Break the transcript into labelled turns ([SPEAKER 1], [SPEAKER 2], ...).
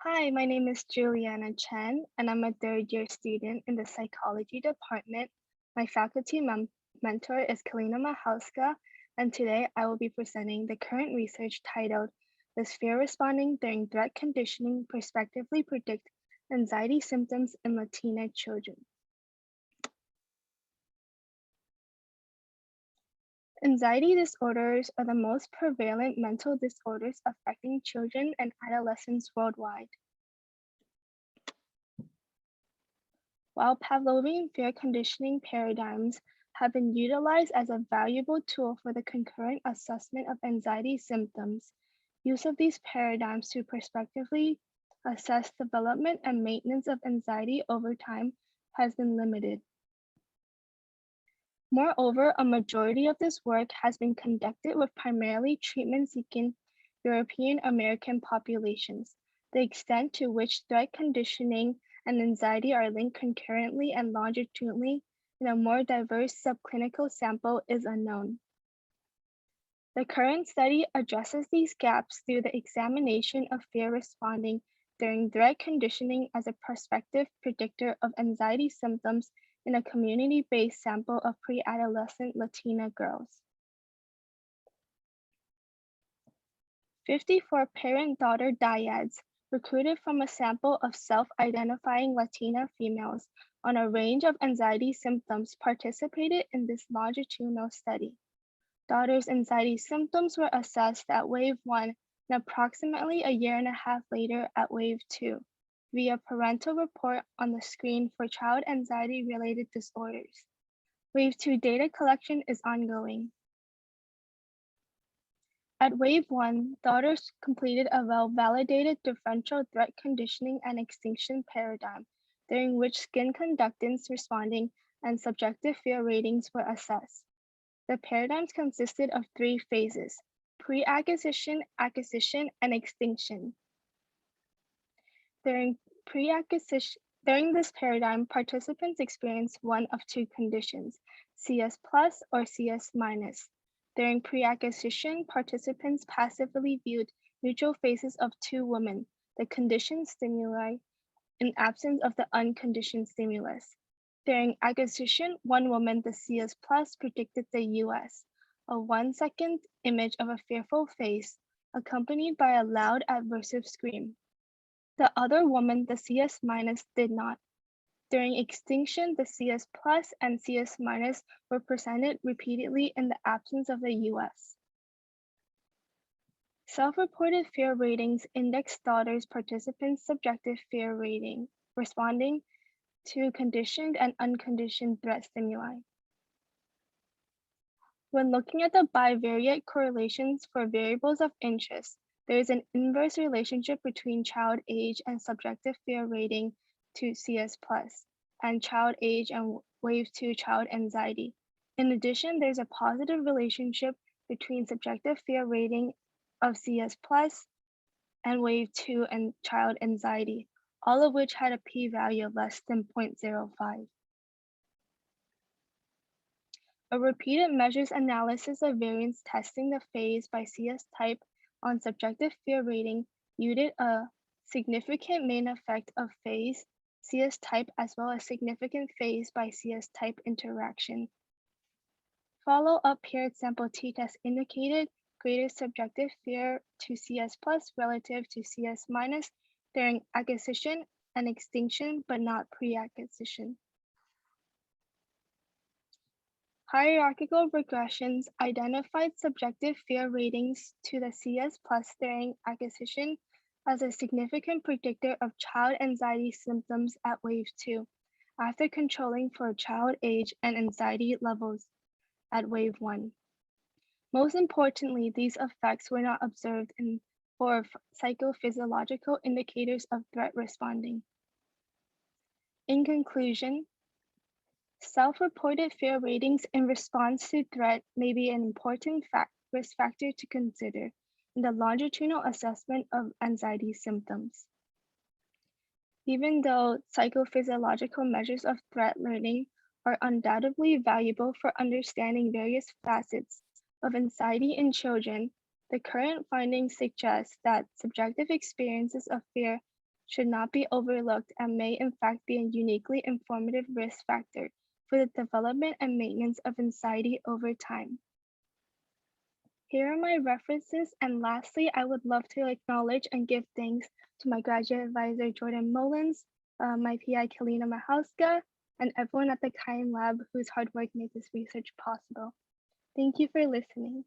[SPEAKER 1] Hi, my name is Juliana Chen, and I'm a third-year student in the psychology department. My faculty mentor is Kalina Mahalska, and today I will be presenting the current research titled "Does Fear Responding During Threat Conditioning Prospectively Predict Anxiety Symptoms in Latina Children?" Anxiety disorders are the most prevalent mental disorders affecting children and adolescents worldwide. While Pavlovian fear conditioning paradigms have been utilized as a valuable tool for the concurrent assessment of anxiety symptoms, use of these paradigms to prospectively assess development and maintenance of anxiety over time has been limited. Moreover, a majority of this work has been conducted with primarily treatment-seeking European American populations. The extent to which threat conditioning and anxiety are linked concurrently and longitudinally in a more diverse subclinical sample is unknown. The current study addresses these gaps through the examination of fear responding during threat conditioning as a prospective predictor of anxiety symptoms in a community-based sample of pre-adolescent Latina girls. 54 parent-daughter dyads recruited from a sample of self-identifying Latina females on a range of anxiety symptoms participated in this longitudinal study. Daughters' anxiety symptoms were assessed at wave 1 and approximately a year and a half later at wave 2 via parental report on the screen for child anxiety-related disorders. Wave 2 data collection is ongoing. At wave 1, daughters completed a well-validated differential threat conditioning and extinction paradigm, during which skin conductance responding and subjective fear ratings were assessed. The paradigms consisted of 3 phases: pre-acquisition, acquisition, and extinction. During this paradigm, participants experienced one of 2 conditions, CS plus or CS minus. During pre-acquisition, participants passively viewed neutral faces of 2 women, the conditioned stimuli, in absence of the unconditioned stimulus. During acquisition, 1 woman, the CS plus, predicted the US, a 1-second image of a fearful face, accompanied by a loud aversive scream. The other woman, the CS minus, did not. During extinction, the CS plus and CS minus were presented repeatedly in the absence of the US. Self-reported fear ratings index daughters' participants' subjective fear rating, responding to conditioned and unconditioned threat stimuli. When looking at the bivariate correlations for variables of interest, there is an inverse relationship between child age and subjective fear rating to CS plus, and child age and wave 2 child anxiety. In addition, there's a positive relationship between subjective fear rating of CS plus and wave 2 and child anxiety, all of which had a p-value of less than 0.05. A repeated measures analysis of variance testing the phase by CS type on subjective fear rating yielded a significant main effect of phase, CS type, as well as significant phase by CS type interaction. Follow-up paired sample t-test indicated greater subjective fear to CS plus relative to CS minus during acquisition and extinction, but not pre-acquisition. Hierarchical regressions identified subjective fear ratings to the CS plus during acquisition as a significant predictor of child anxiety symptoms at wave 2, after controlling for child age and anxiety levels at wave 1. Most importantly, these effects were not observed for psychophysiological indicators of threat responding. In conclusion, self-reported fear ratings in response to threat may be an important risk factor to consider in the longitudinal assessment of anxiety symptoms. Even though psychophysiological measures of threat learning are undoubtedly valuable for understanding various facets of anxiety in children, the current findings suggest that subjective experiences of fear should not be overlooked and may in fact be a uniquely informative risk factor for the development and maintenance of anxiety over time. Here are my references, and lastly, I would love to acknowledge and give thanks to my graduate advisor, Jordan Mullins, my PI, Kalina Mahauska, and everyone at the Kain Lab whose hard work made this research possible. Thank you for listening.